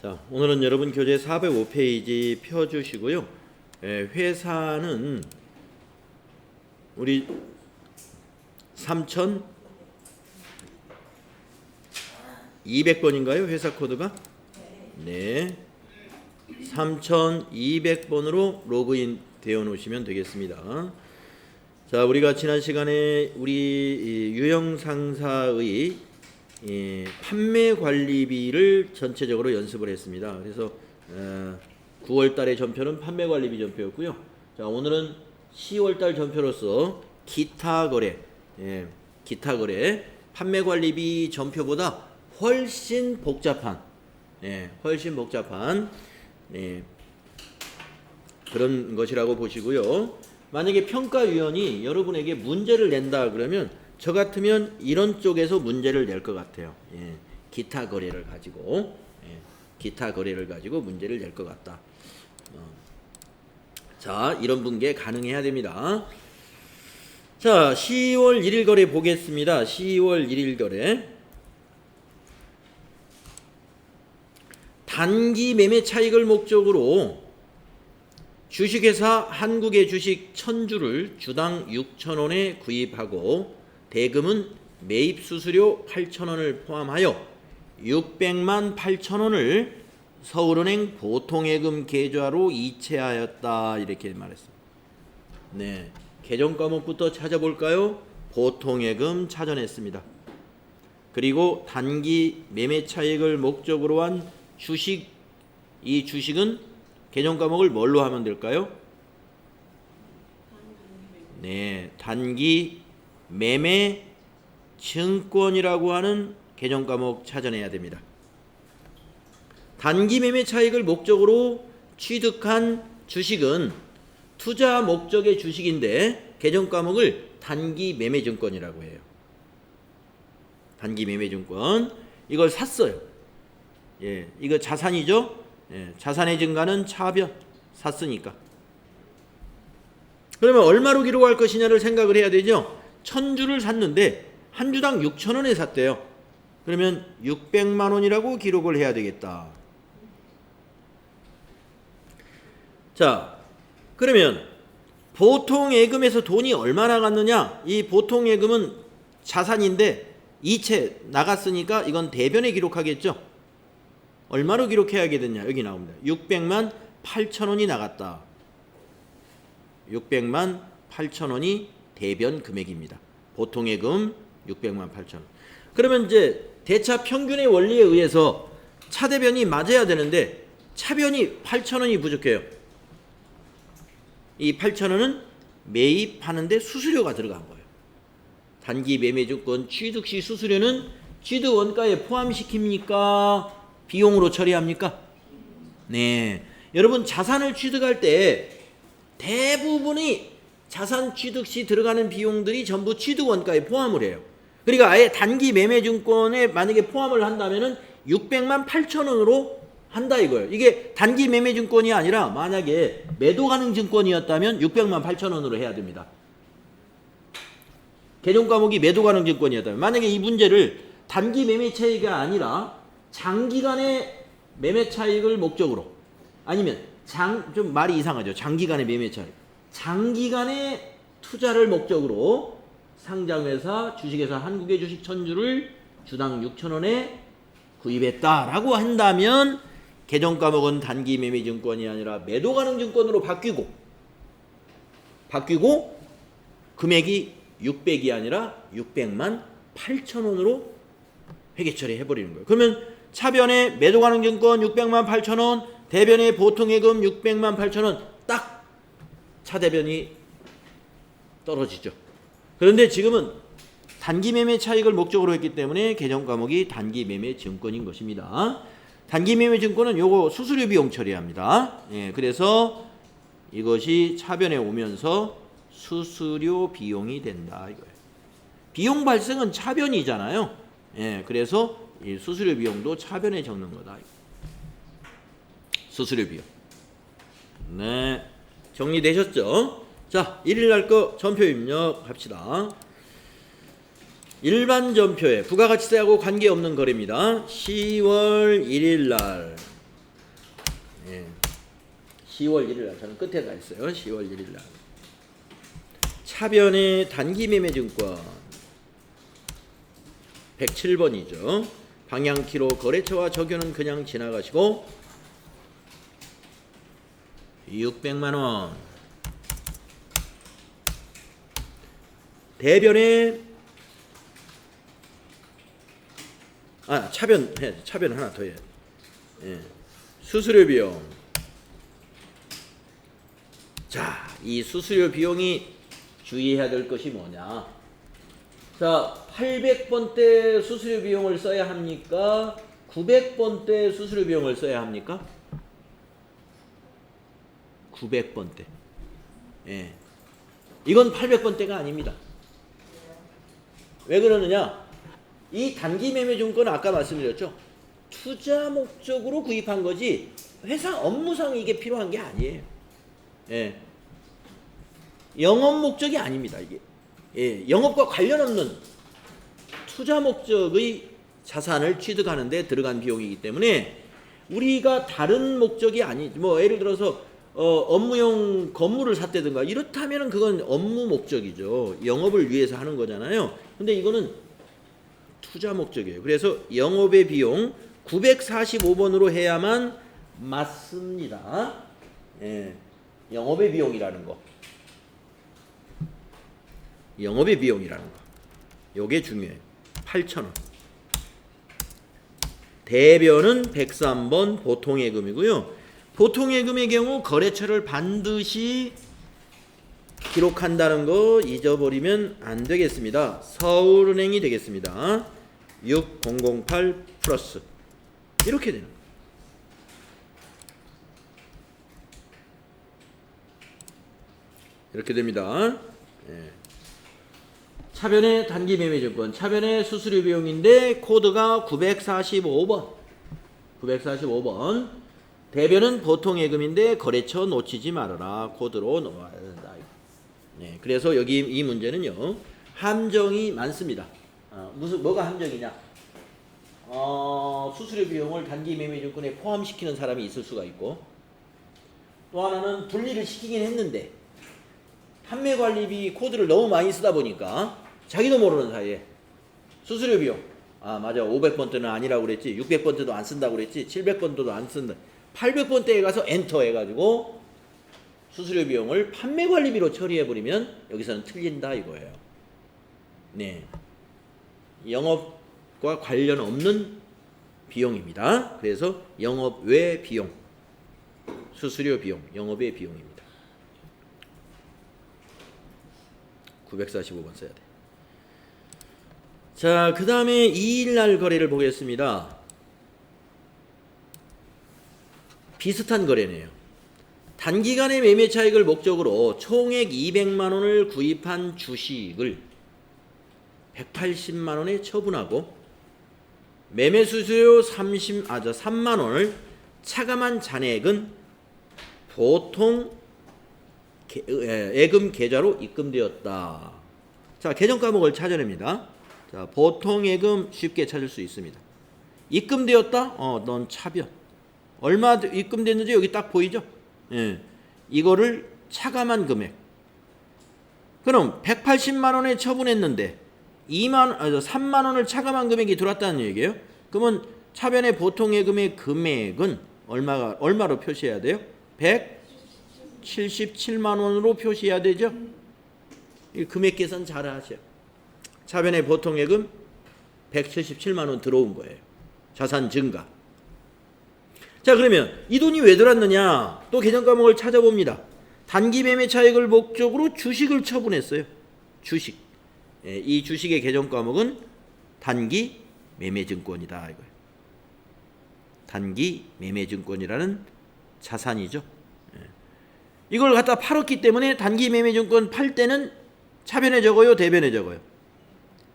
자, 오늘은 여러분 교재 405페이지 펴주시고요. 회사는 우리 3200번인가요? 회사 코드가? 네. 3200번으로 로그인 되어 놓으시면 되겠습니다. 자, 우리가 지난 시간에 우리 유형상사의 판매 관리비를 전체적으로 연습을 했습니다. 그래서 9월 달의 전표는 판매 관리비 전표였고요. 자, 오늘은 10월 달 전표로서 기타 거래, 기타 거래 판매 관리비 전표보다 훨씬 복잡한, 훨씬 복잡한 그런 것이라고 보시고요. 만약에 평가위원이 여러분에게 문제를 낸다 그러면 저 같으면 이런 쪽에서 문제를 낼 것 같아요. 기타 거래를 가지고, 기타 거래를 가지고 문제를 낼 것 같다. 자, 이런 분계 가능해야 됩니다. 자, 10월 1일 거래 보겠습니다. 10월 1일 거래. 단기 매매 차익을 목적으로 주식회사 한국의 주식 1000주를 주당 6,000원에 구입하고 대금은 매입 수수료 8,000원을 포함하여 600만 8,000원을 서울은행 보통예금 계좌로 이체하였다. 이렇게 말했습니다. 네, 계정 과목부터 찾아볼까요? 보통예금 찾아냈습니다. 그리고 단기 매매 차익을 목적으로 한 주식, 이 주식은 계정 과목을 뭘로 하면 될까요? 네, 단기 매매 증권이라고 하는 계정 과목 찾아내야 됩니다. 단기 매매 차익을 목적으로 취득한 주식은 투자 목적의 주식인데 계정 과목을 단기 매매 증권이라고 해요. 단기 매매 증권. 이걸 샀어요. 이거 자산이죠? 자산의 증가는 차변. 샀으니까. 그러면 얼마로 기록할 것이냐를 생각을 해야 되죠? 1000주를 샀는데 한 주당 6,000원에 샀대요. 그러면 600만 원이라고 기록을 해야 되겠다. 자, 그러면 보통예금에서 돈이 얼마나 갔느냐? 이 보통예금은 자산인데 이체 나갔으니까 이건 대변에 기록하겠죠? 얼마로 기록해야겠느냐? 여기 나옵니다. 600만 8천원이 나갔다. 600만 8천원이 대변 금액입니다. 보통예금 600만 8천원. 그러면 이제 대차 평균의 원리에 의해서 차대변이 맞아야 되는데 차변이 8천원이 부족해요. 이 8천원은 매입하는데 수수료가 들어간 거예요. 단기 매매증권 취득시 수수료는 취득 원가에 포함시킵니까? 비용으로 처리합니까? 네. 여러분 자산을 취득할 때 대부분이 자산 취득 시 들어가는 비용들이 전부 취득 원가에 포함을 해요. 그러니까 아예 단기 매매 증권에 만약에 포함을 한다면은 600만 8천원으로 한다 이거예요. 이게 단기 매매 증권이 아니라 만약에 매도 가능 증권이었다면 600만 8천원으로 해야 됩니다. 계정 과목이 매도 가능 증권이었다면 만약에 이 문제를 단기 매매 차익이 아니라 장기간의 매매 차익을 목적으로 아니면 좀 말이 이상하죠. 장기간의 매매 차익. 장기간의 투자를 목적으로 상장회사, 주식회사 한국의 주식 1000주를 주당 6,000원에 구입했다라고 한다면 계정 과목은 단기 매매 증권이 아니라 매도 가능 증권으로 바뀌고 금액이 600이 아니라 600만 8천원으로 회계 처리해버리는 거예요. 그러면 차변에 매도 가능 증권 600만 8천원, 대변에 보통예금 600만 8천원 딱 차대변이 떨어지죠. 그런데 지금은 단기 매매 차익을 목적으로 했기 때문에 계정 과목이 단기 매매 증권인 것입니다. 단기 매매 증권은 요거 수수료 비용 처리합니다. 그래서 이것이 차변에 오면서 수수료 비용이 된다 이거예요. 비용 발생은 차변이잖아요. 그래서 이 수수료 비용도 차변에 적는 거다. 수수료 비용. 네, 정리되셨죠? 자, 1일 날 거 전표 입력합시다. 일반 전표에 부가가치세하고 관계없는 거래입니다. 10월 1일 날 예. 10월 1일 날 저는 끝에 가 있어요. 10월 1일 날. 차변의 단기 매매 증권 107번이죠. 방향키로 거래처와 적용은 그냥 지나가시고 600만 원. 대변에 차변 해야지. 차변 하나 더 해야지. 예. 수수료 비용. 자, 이 수수료 비용이 주의해야 될 것이 뭐냐. 자, 800번 때 수수료 비용을 써야 합니까? 900번 때 수수료 비용을 써야 합니까? 900번 때. 예. 이건 800번 때가 아닙니다. 왜 그러느냐? 이 단기 매매 증권은 아까 말씀드렸죠. 투자 목적으로 구입한 거지 회사 업무상 이게 필요한 게 아니에요. 예. 영업 목적이 아닙니다. 이게. 예. 영업과 관련 없는 투자 목적의 자산을 취득하는 데 들어간 비용이기 때문에 우리가 다른 목적이 아니, 뭐 예를 들어서 업무용 건물을 샀다든가 이렇다면 그건 업무 목적이죠. 영업을 위해서 하는 거잖아요. 근데 이거는 투자 목적이에요. 그래서 영업의 비용 945번으로 해야만 맞습니다. 예. 영업의 비용이라는 거. 영업의 비용이라는 거. 요게 중요해요. 8,000원. 대변은 103번 보통예금이고요. 보통예금의 경우 거래처를 반드시 기록한다는 거 잊어버리면 안 되겠습니다. 서울은행이 되겠습니다. 6008 플러스 이렇게 되는 거예요. 이렇게 됩니다. 예. 차변의 단기 매매 증권, 차변의 수수료 비용인데 코드가 945번. 945번. 대변은 보통 예금인데 거래처 놓치지 말아라. 코드로 넣어야 된다. 네, 그래서 여기 이 문제는요. 함정이 많습니다. 뭐가 함정이냐? 수수료 비용을 단기 매매 증권에 포함시키는 사람이 있을 수가 있고, 또 하나는 분리를 시키긴 했는데 판매 관리비 코드를 너무 많이 쓰다 보니까 자기도 모르는 사이에 수수료 비용 맞아 500번 때는 아니라고 그랬지, 600번 때도 안 쓴다고 그랬지, 700번 때도 안 쓴다, 800번 때에 가서 엔터 해가지고 수수료 비용을 판매 관리비로 처리해버리면 여기서는 틀린다 이거예요. 네, 영업과 관련 없는 비용입니다. 그래서 영업 외 비용, 수수료 비용, 영업의 비용입니다. 945번 써야 돼. 자, 그 다음에 2일날 거래를 보겠습니다. 비슷한 거래네요. 단기간의 매매 차익을 목적으로 총액 200만원을 구입한 주식을 180만원에 처분하고 매매 수수료 3만원을 차감한 잔액은 보통 예금 계좌로 입금되었다. 자, 계정 과목을 찾아냅니다. 자, 보통 예금 쉽게 찾을 수 있습니다. 입금되었다? 넌 차변. 얼마 입금됐는지 여기 딱 보이죠? 예. 이거를 차감한 금액. 그럼 180만원에 처분했는데 3만원을 차감한 금액이 들어왔다는 얘기예요. 그러면 차변의 보통 예금의 금액은 얼마로 표시해야 돼요? 177만원으로 표시해야 되죠. 이 금액 계산 잘 하세요. 차변의 보통 예금 177만원 들어온 거예요. 자산 증가. 자, 그러면 이 돈이 왜 들어왔느냐? 또 계정 과목을 찾아봅니다. 단기 매매 차익을 목적으로 주식을 처분했어요. 주식. 이 주식의 계정 과목은 단기 매매증권이다 이거예요. 단기 매매증권이라는 자산이죠. 이걸 갖다 팔았기 때문에 단기 매매증권 팔 때는 차변에 적어요, 대변에 적어요?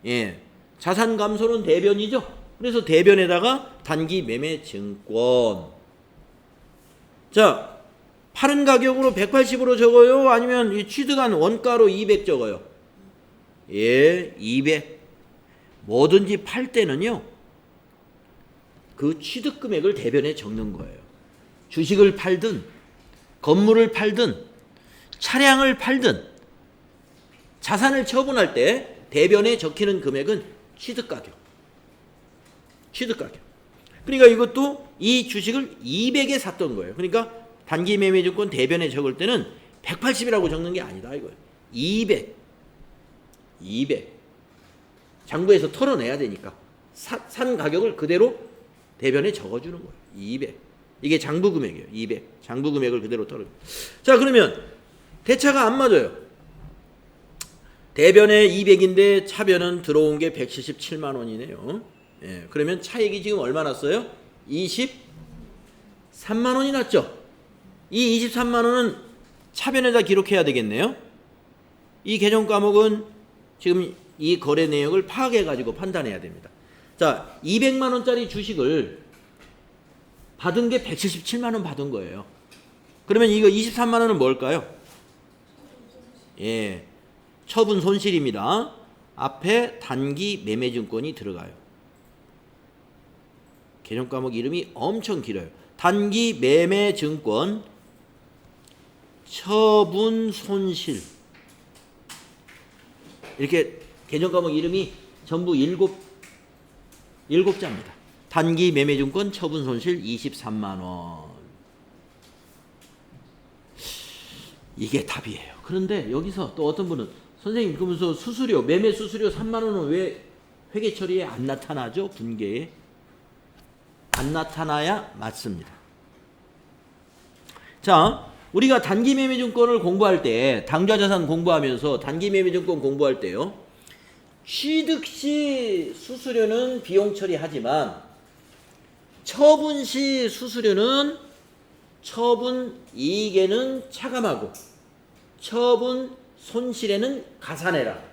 예, 자산 감소는 대변이죠. 그래서 대변에다가 단기 매매증권. 자, 파는 가격으로 180으로 적어요? 아니면 이 취득한 원가로 200 적어요? 예, 200. 뭐든지 팔 때는요, 그 취득 금액을 대변에 적는 거예요. 주식을 팔든 건물을 팔든 차량을 팔든 자산을 처분할 때 대변에 적히는 금액은 취득가격. 그러니까 이것도 이 주식을 200에 샀던 거예요. 그러니까 단기 매매증권 대변에 적을 때는 180이라고 적는 게 아니다 이거예요. 200. 장부에서 털어내야 되니까 산 가격을 그대로 대변에 적어주는 거예요. 200. 이게 장부 금액이에요. 200. 장부 금액을 그대로 털어. 자, 그러면 대차가 안 맞아요. 대변에 200인데 차변은 들어온 게 177만 원이네요. 예, 그러면 차익이 지금 얼마 났어요? 23만 원이 났죠. 이 23만 원은 차변에다 기록해야 되겠네요. 이 개정 과목은 지금 이 거래 내역을 파악해 가지고 판단해야 됩니다. 자, 200만 원짜리 주식을 받은 게 177만 원 받은 거예요. 그러면 이거 23만 원은 뭘까요? 예, 처분 손실입니다. 앞에 단기 매매증권이 들어가요. 개정 과목 이름이 엄청 길어요. 단기 매매증권 처분 손실. 이렇게 개정 과목 이름이 전부 7자입니다. 단기 매매증권 처분 손실 23만 원. 이게 답이에요. 그런데 여기서 또 어떤 분은 선생님 그러면서 수수료, 매매 수수료 3만 원은 왜 회계 처리에 안 나타나죠? 분계에. 안 나타나야 맞습니다. 자, 우리가 단기 매매증권을 공부할 때, 당좌자산 공부하면서 단기 매매증권 공부할 때요, 취득 시 수수료는 비용 처리하지만 처분 시 수수료는 처분 이익에는 차감하고 처분 손실에는 가산해라.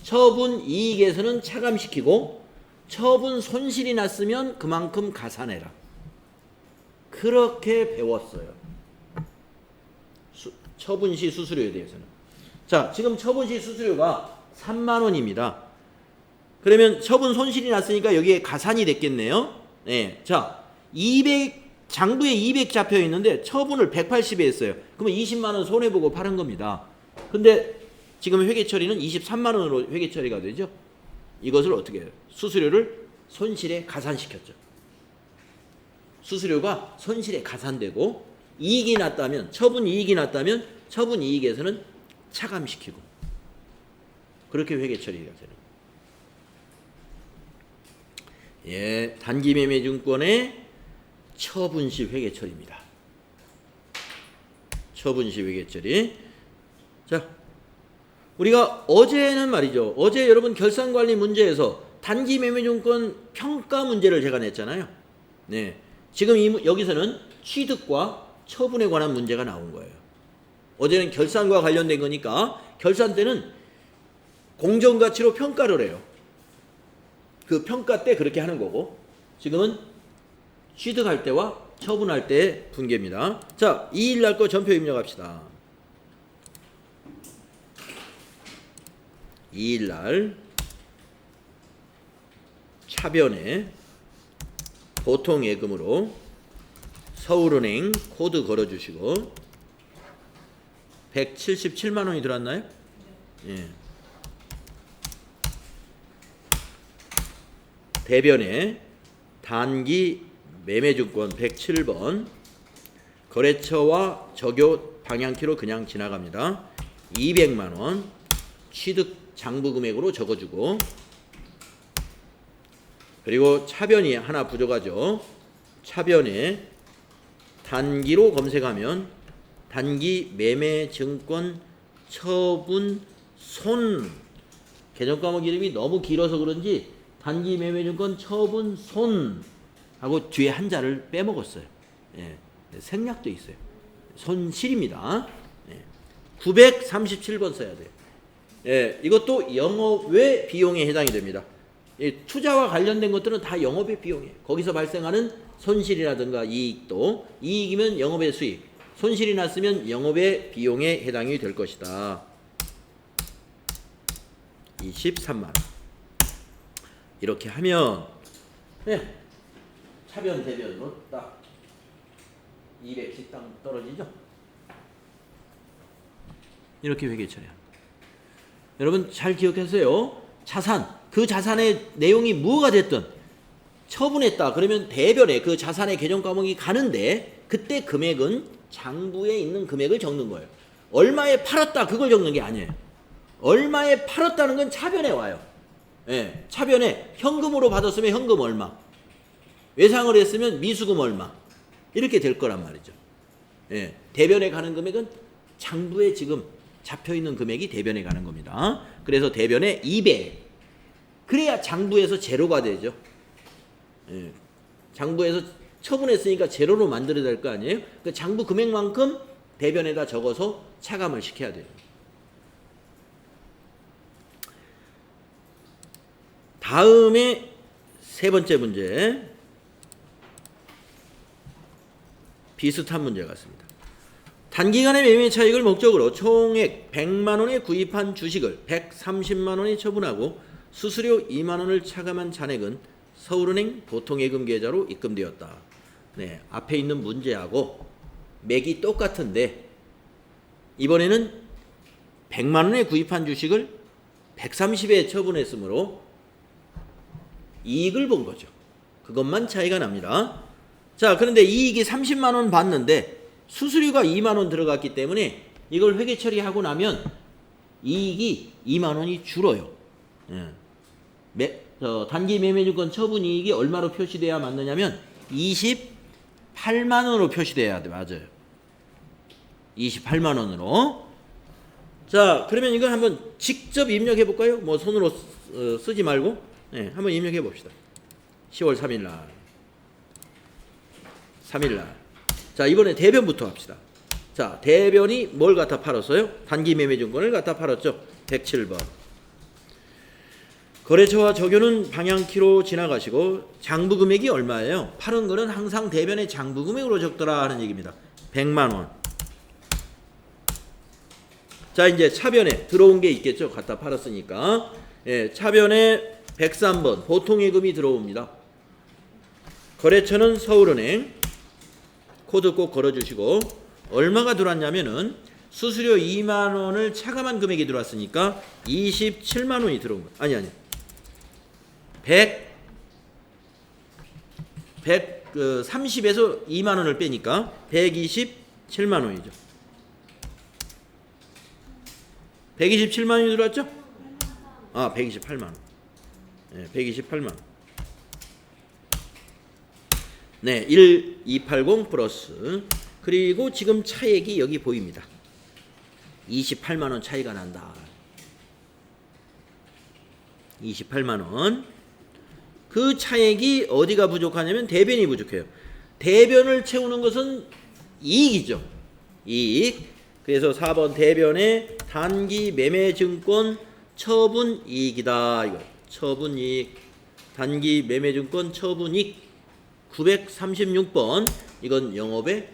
처분 이익에서는 차감시키고 처분 손실이 났으면 그만큼 가산해라. 그렇게 배웠어요. 처분 시 수수료에 대해서는. 자, 지금 처분 시 수수료가 3만 원입니다. 그러면 처분 손실이 났으니까 여기에 가산이 됐겠네요. 네. 자, 200 장부에 200 잡혀 있는데 처분을 180에 했어요. 그러면 20만 원 손해 보고 파는 겁니다. 근데 지금 회계 처리는 23만 원으로 회계 처리가 되죠. 이것을 어떻게 해요? 수수료를 손실에 가산시켰죠. 수수료가 손실에 가산되고 이익이 났다면, 처분 이익이 났다면 처분 이익에서는 차감시키고 그렇게 회계 처리가 되는. 예, 단기 매매 증권의 처분 시 회계 처리입니다. 처분 시 회계 처리. 자, 우리가 어제는 말이죠. 어제 여러분 결산관리 문제에서 단기 매매증권 평가 문제를 제가 냈잖아요. 네, 지금 여기서는 취득과 처분에 관한 문제가 나온 거예요. 어제는 결산과 관련된 거니까 결산 때는 공정가치로 평가를 해요. 그 평가 때 그렇게 하는 거고 지금은 취득할 때와 처분할 때의 분계입니다. 자, 2일날 거 전표 입력합시다. 2일날 차변에 보통 예금으로 서울은행 코드 걸어주시고 177만 원이 들어왔나요? 예. 대변에 단기 매매증권 107번 거래처와 적요 방향키로 그냥 지나갑니다. 200만 원 취득 장부 금액으로 적어주고 그리고 차변이 하나 부족하죠. 차변에 단기로 검색하면 단기 매매증권 처분 손 개정 과목 이름이 너무 길어서 그런지 단기 매매증권 처분 손 하고 뒤에 한자를 빼먹었어요. 예, 생략도 있어요. 손실입니다. 예, 937번 써야 돼요. 예, 이것도 영업외 비용에 해당이 됩니다. 예, 투자와 관련된 것들은 다 영업외 비용이에요. 거기서 발생하는 손실이라든가 이익도 이익이면 영업외 수익, 손실이 났으면 영업외 비용에 해당이 될 것이다. 23만 원. 이렇게 하면 네, 차변 대변으로 딱 200씩 딱 떨어지죠. 이렇게 회계 처리합니다. 여러분 잘 기억하세요. 자산, 그 자산의 내용이 무엇가 됐든 처분했다 그러면 대변에 그 자산의 개정 과목이 가는데 그때 금액은 장부에 있는 금액을 적는 거예요. 얼마에 팔았다 그걸 적는 게 아니에요. 얼마에 팔았다는 건 차변에 와요. 예, 차변에 현금으로 받았으면 현금 얼마, 외상을 했으면 미수금 얼마 이렇게 될 거란 말이죠. 예, 대변에 가는 금액은 장부에 지금 잡혀있는 금액이 대변에 가는 겁니다. 그래서 대변에 200 그래야 장부에서 제로가 되죠. 예, 장부에서 처분했으니까 제로로 만들어야 될 거 아니에요. 그 장부 금액만큼 대변에다 적어서 차감을 시켜야 돼요. 다음에 세 번째 문제 비슷한 문제 같습니다. 단기간의 매매 차익을 목적으로 총액 100만 원에 구입한 주식을 130만 원에 처분하고 수수료 2만 원을 차감한 잔액은 서울은행 보통예금 계좌로 입금되었다. 네, 앞에 있는 문제하고 맥이 똑같은데 이번에는 100만 원에 구입한 주식을 130에 처분했으므로 이익을 본 거죠. 그것만 차이가 납니다. 자, 그런데 이익이 30만 원 받는데 수수료가 2만 원 들어갔기 때문에 이걸 회계 처리하고 나면 이익이 2만 원이 줄어요. 예. 단기 매매증권 처분 이익이 얼마로 표시돼야 맞느냐면 28만 원으로 표시돼야 돼. 맞아요. 28만 원으로. 자, 그러면 이걸 한번 직접 입력해 볼까요? 뭐 손으로 쓰지 말고. 네, 한번 입력해 봅시다. 10월 3일 날. 3일 날. 자, 이번에 대변부터 합시다. 자, 대변이 뭘 갖다 팔았어요? 단기 매매증권을 갖다 팔았죠. 107번. 거래처와 적요는 방향키로 지나가시고 장부 금액이 얼마예요? 팔은 거는 항상 대변의 장부 금액으로 적더라 하는 얘기입니다. 100만 원. 자, 이제 차변에 들어온 게 있겠죠. 갖다 팔았으니까. 예, 차변에 103번 보통예금이 들어옵니다. 거래처는 서울은행. 코드 꼭 걸어주시고 얼마가 들어왔냐면은 수수료 2만 원을 차감한 금액이 들어왔으니까 27만 원이 들어온 거예요. 아니 30에서 2만 원을 빼니까 127만 원이죠. 127만 원이 들어왔죠? 아, 128만 원. 네, 128만 원. 네, 1280 플러스. 그리고 지금 차액이 여기 보입니다. 28만 원 차이가 난다. 28만 원. 그 차액이 어디가 부족하냐면 대변이 부족해요. 대변을 채우는 것은 이익이죠. 이익. 그래서 4번 대변의 단기 매매증권 처분 이익이다. 이거 처분 이익. 단기 매매증권 처분 이익 936번. 이건 영업의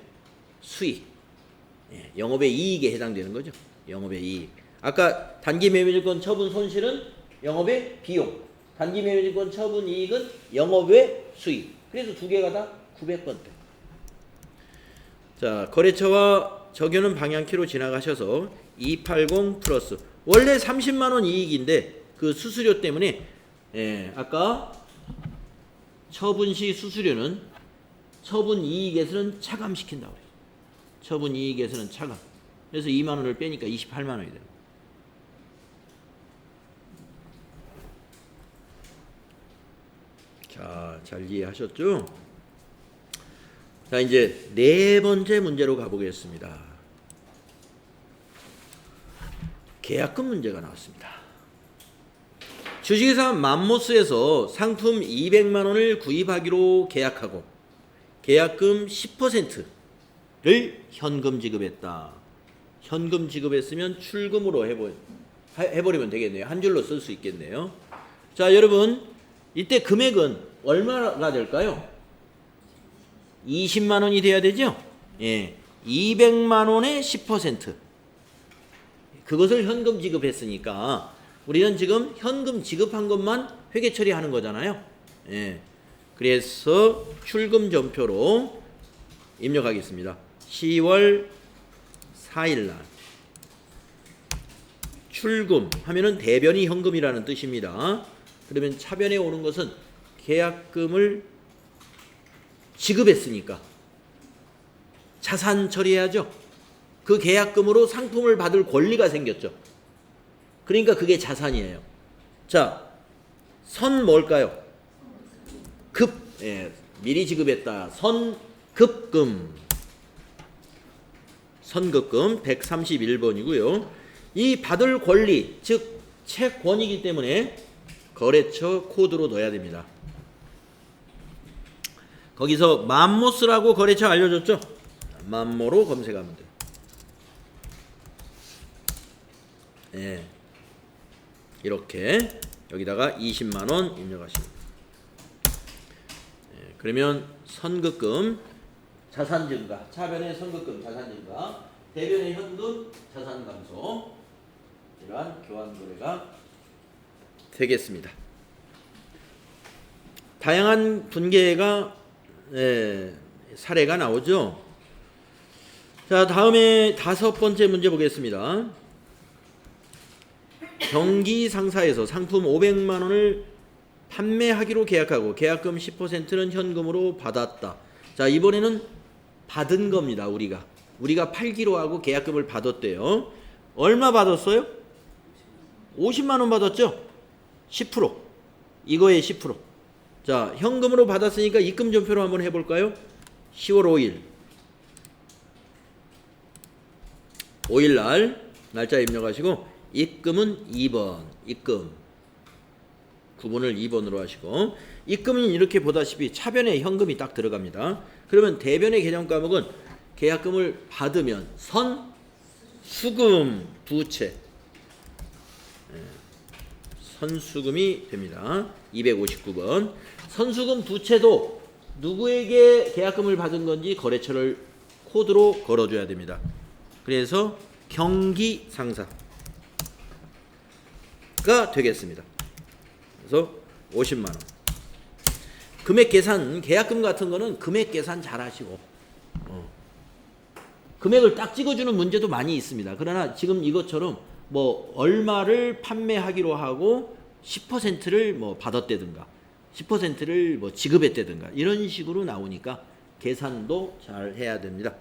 수익. 예, 영업의 이익에 해당되는 거죠. 영업의 이익. 아까 단기 매매증권 처분 손실은 영업의 비용. 단기 매매증권 처분 이익은 영업의 수익. 그래서 두 개가 다 900번대. 자, 거래처와 적요는 방향키로 지나가셔서 280 플러스. 원래 30만 원 이익인데 그 수수료 때문에 아까 처분 시 수수료는 처분 이익에서는 차감시킨다고 그래요. 처분 이익에서는 차감. 그래서 2만 원을 빼니까 28만 원이 됩니다. 자, 잘 이해하셨죠? 자, 이제 네 번째 문제로 가보겠습니다. 계약금 문제가 나왔습니다. 주식회사 맘모스에서 상품 200만 원을 구입하기로 계약하고 계약금 10%를 현금 지급했다. 현금 지급했으면 출금으로 해버리면 되겠네요. 한 줄로 쓸 수 있겠네요. 자, 여러분 이때 금액은 얼마가 될까요? 20만 원이 돼야 되죠? 예, 200만 원의 10%. 그것을 현금 지급했으니까 우리는 지금 현금 지급한 것만 회계 처리하는 거잖아요. 예. 그래서 출금 전표로 입력하겠습니다. 10월 4일 날 출금 하면은 대변이 현금이라는 뜻입니다. 그러면 차변에 오는 것은 계약금을 지급했으니까 자산 처리해야죠. 그 계약금으로 상품을 받을 권리가 생겼죠. 그러니까 그게 자산이에요. 자, 선 뭘까요? 급, 미리 지급했다. 선급금. 선급금 131번이고요. 이 받을 권리, 즉 채권이기 때문에 거래처 코드로 넣어야 됩니다. 거기서 맘모스라고 거래처 알려줬죠? 맘모로 검색하면 돼요. 네. 이렇게 여기다가 20만원 입력하시면 돼요. 네. 그러면 선급금, 자산 증가, 차변의 선급금, 자산 증가, 대변의 현금, 자산 감소, 이러한 교환 거래가 되겠습니다. 다양한 분계가 사례가 나오죠. 자, 다음에 5번째 문제 보겠습니다. 경기 상사에서 상품 500만 원을 판매하기로 계약하고 계약금 10%는 현금으로 받았다. 자, 이번에는 받은 겁니다. 우리가 팔기로 하고 계약금을 받았대요. 얼마 받았어요? 50만 원 받았죠? 10%. 이거의 10%. 자, 현금으로 받았으니까 입금 전표로 한번 해볼까요? 10월 5일. 5일 날 날짜 입력하시고 입금은 2번. 입금. 구분을 2번으로 하시고 입금은 이렇게 보다시피 차변에 현금이 딱 들어갑니다. 그러면 대변의 계정 과목은 계약금을 받으면 선수금 부채. 선수금이 됩니다. 259번. 선수금 부채도 누구에게 계약금을 받은 건지 거래처를 코드로 걸어줘야 됩니다. 그래서 경기 상사가 되겠습니다. 그래서 50만 원. 금액 계산, 계약금 같은 거는 금액 계산 잘 하시고 금액을 딱 찍어주는 문제도 많이 있습니다. 그러나 지금 이것처럼 뭐 얼마를 판매하기로 하고 10%를 뭐 받았다든가 10%를 뭐 지급했다든가 이런 식으로 나오니까 계산도 잘 해야 됩니다.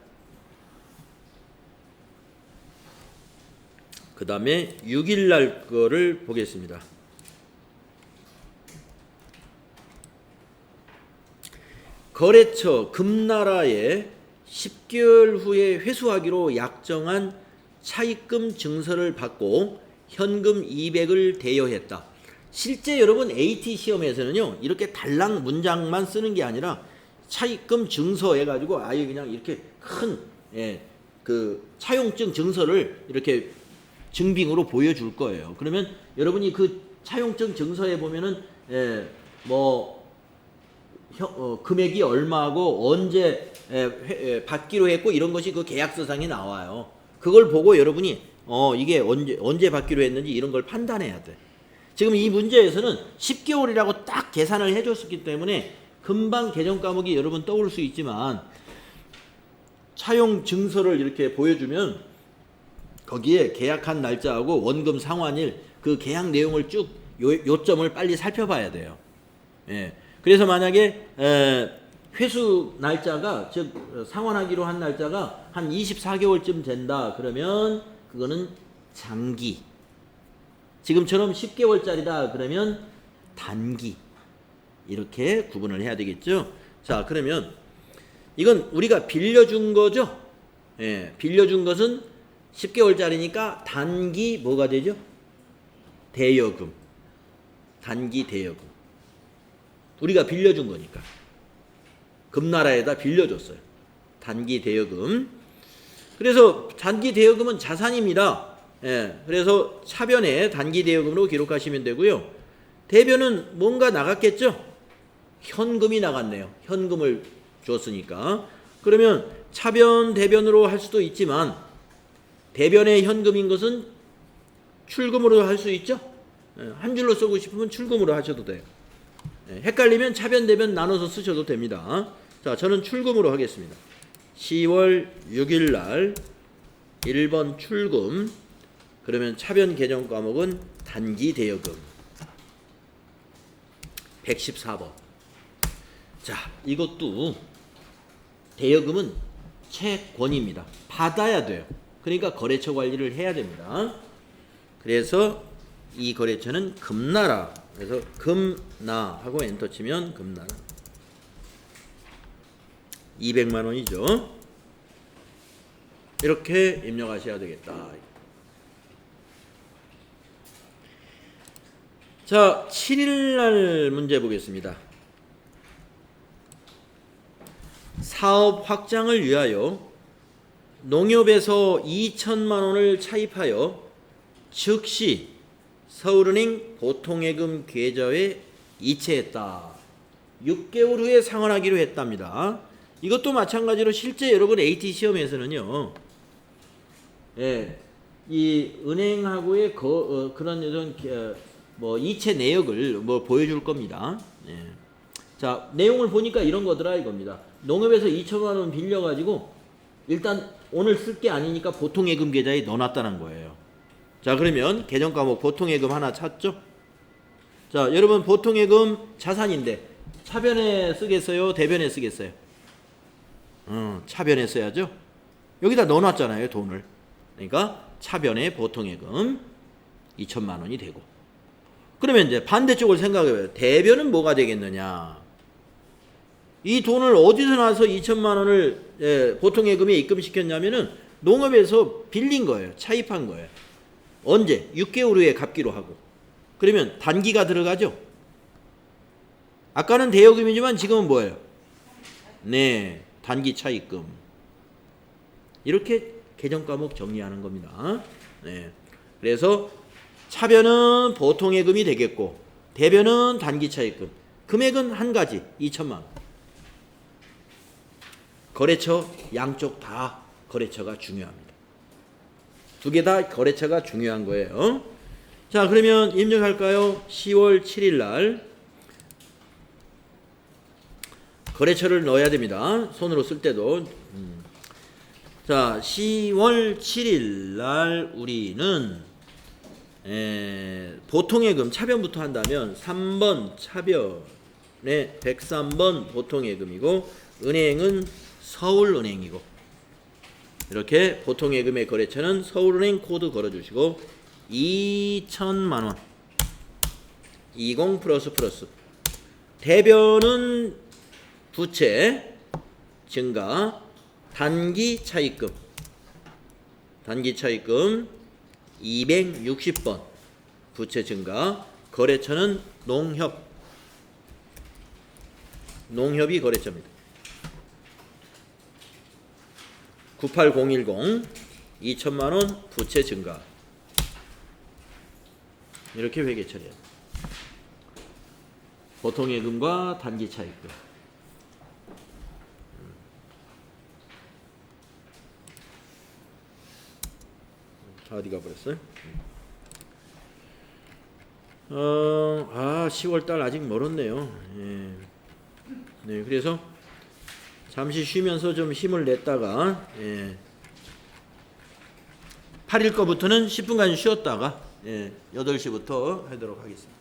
그 다음에 6일 날 거를 보겠습니다. 거래처 금나라에 10개월 후에 회수하기로 약정한 차입금 증서를 받고 현금 200을 대여했다. 실제 여러분 AT 시험에서는요 이렇게 달랑 문장만 쓰는 게 아니라 차입금 증서 해가지고 아예 그냥 이렇게 큰 그 차용증 증서를 이렇게 증빙으로 보여줄 거예요. 그러면 여러분이 그 차용증 증서에 보면은 금액이 얼마고 언제 받기로 했고 이런 것이 그 계약서상에 나와요. 그걸 보고 여러분이 이게 언제 받기로 했는지 이런 걸 판단해야 돼. 지금 이 문제에서는 10개월이라고 딱 계산을 해줬기 때문에 금방 계정 과목이 여러분 떠올 수 있지만 차용 증서를 이렇게 보여주면 거기에 계약한 날짜하고 원금 상환일 그 계약 내용을 쭉 요점을 빨리 살펴봐야 돼요. 그래서 만약에 회수 날짜가 즉 상환하기로 한 날짜가 한 24개월쯤 된다 그러면 그거는 장기, 지금처럼 10개월짜리다 그러면 단기, 이렇게 구분을 해야 되겠죠. 자, 그러면 이건 우리가 빌려준 거죠. 빌려준 것은 10개월짜리니까 단기 뭐가 되죠? 대여금. 단기 대여금. 우리가 빌려준 거니까. 금나라에다 빌려줬어요. 단기 대여금. 그래서 단기 대여금은 자산입니다. 그래서 차변에 단기 대여금으로 기록하시면 되고요. 대변은 뭔가 나갔겠죠? 현금이 나갔네요. 현금을 줬으니까. 그러면 차변 대변으로 할 수도 있지만 대변의 현금인 것은 출금으로 할 수 있죠? 한 줄로 쓰고 싶으면 출금으로 하셔도 돼요. 헷갈리면 차변 대변 나눠서 쓰셔도 됩니다. 자, 저는 출금으로 하겠습니다. 10월 6일 날 1번 출금. 그러면 차변 개정 과목은 단기 대여금 114번. 자, 이것도 대여금은 채권입니다. 받아야 돼요. 그러니까 거래처 관리를 해야 됩니다. 그래서 이 거래처는 금나라. 그래서 금나 하고 엔터 치면 금나라 200만 원이죠. 이렇게 입력하셔야 되겠다. 자, 7일 날 문제 보겠습니다. 사업 확장을 위하여 농협에서 2천만 원을 차입하여 즉시 서울은행 보통예금 계좌에 이체했다. 6개월 후에 상환하기로 했답니다. 이것도 마찬가지로 실제 여러분 AT 시험에서는요, 이 은행하고의 그런 이체 내역을 보여줄 겁니다. 자, 내용을 보니까 이런 거더라 이겁니다. 농협에서 2천만 원 빌려가지고 일단 오늘 쓸 게 아니니까 보통예금 계좌에 넣어놨다는 거예요. 자, 그러면 개정 과목 보통예금 하나 찾죠? 자, 여러분 보통예금 자산인데 차변에 쓰겠어요? 대변에 쓰겠어요? 차변에 써야죠. 여기다 넣어놨잖아요, 돈을. 그러니까 차변에 보통예금 2천만 원이 되고. 그러면 이제 반대쪽을 생각해봐요. 대변은 뭐가 되겠느냐? 이 돈을 어디서 나서 2천만 원을 보통예금에 입금시켰냐면은 농업에서 빌린 거예요. 차입한 거예요. 언제? 6개월 후에 갚기로 하고. 그러면 단기가 들어가죠? 아까는 대여금이지만 지금은 뭐예요? 네, 단기 차입금. 이렇게 개정 과목 정리하는 겁니다. 네. 그래서 차변은 보통예금이 되겠고 대변은 단기 차입금. 금액은 한 가지, 2천만 원. 거래처 양쪽 다 거래처가 중요합니다. 두 개 다 거래처가 중요한 거예요. 자, 그러면 입력할까요? 10월 7일 날 거래처를 넣어야 됩니다. 손으로 쓸 때도. 자, 10월 7일 날 우리는 보통예금 차변부터 한다면 3번 차변에 103번 보통예금이고 은행은 서울은행이고, 이렇게 보통예금의 거래처는 서울은행 코드 걸어주시고 2천만 원 20 플러스 대변은 부채 증가 단기 차입금 260번 부채 증가. 거래처는 농협이 거래처입니다. 98010 2천만 원 부채 증가. 이렇게 회계 처리해요. 보통예금과 단기 차입금. 어디 가버렸어요? 10월달 아직 멀었네요. 네, 그래서 잠시 쉬면서 좀 힘을 냈다가 8일 거부터는 10분간 쉬었다가 8시부터 하도록 하겠습니다.